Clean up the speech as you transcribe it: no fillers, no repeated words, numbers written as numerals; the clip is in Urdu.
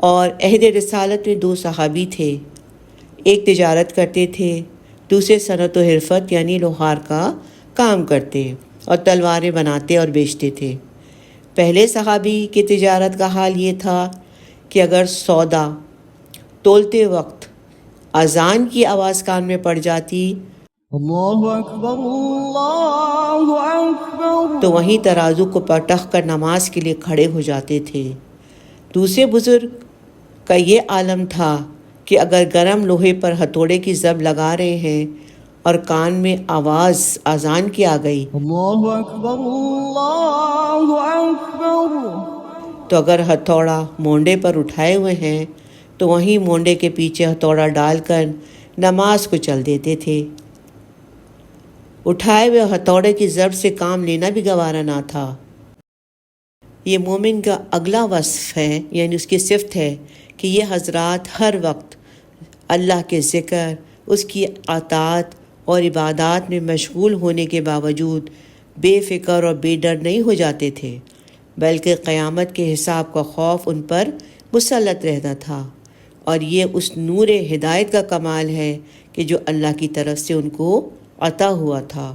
اور عہد رسالت میں 2 صحابی تھے، ایک تجارت کرتے تھے، دوسرے صنعت و حرفت یعنی لوہار کا کام کرتے اور تلواریں بناتے اور بیچتے تھے۔ پہلے صحابی کی تجارت کا حال یہ تھا کہ اگر سودا تولتے وقت اذان کی آواز کان میں پڑ جاتی اللہ اکبر اللہ اکبر، تو وہیں ترازو کو پٹخ کر نماز کے لیے کھڑے ہو جاتے تھے۔ دوسرے بزرگ کا یہ عالم تھا کہ اگر گرم لوہے پر ہتھوڑے کی زب لگا رہے ہیں اور کان میں آواز اذان کی آ گئی اللہ اکبر اللہ اکبر، تو اگر ہتھوڑا مونڈے پر اٹھائے ہوئے ہیں تو وہیں مونڈے کے پیچھے ہتھوڑا ڈال کر نماز کو چل دیتے تھے۔ اٹھائے ہوئے ہتھوڑے کی ضرب سے کام لینا بھی گوارا نہ تھا۔ یہ مومن کا اگلا وصف ہے، یعنی اس کی صفت ہے کہ یہ حضرات ہر وقت اللہ کے ذکر، اس کی اطاعت اور عبادات میں مشغول ہونے کے باوجود بے فکر اور بے ڈر نہیں ہو جاتے تھے، بلکہ قیامت کے حساب کا خوف ان پر مسلط رہتا تھا۔ اور یہ اس نور ہدایت کا کمال ہے کہ جو اللہ کی طرف سے ان کو عطا ہوا تھا۔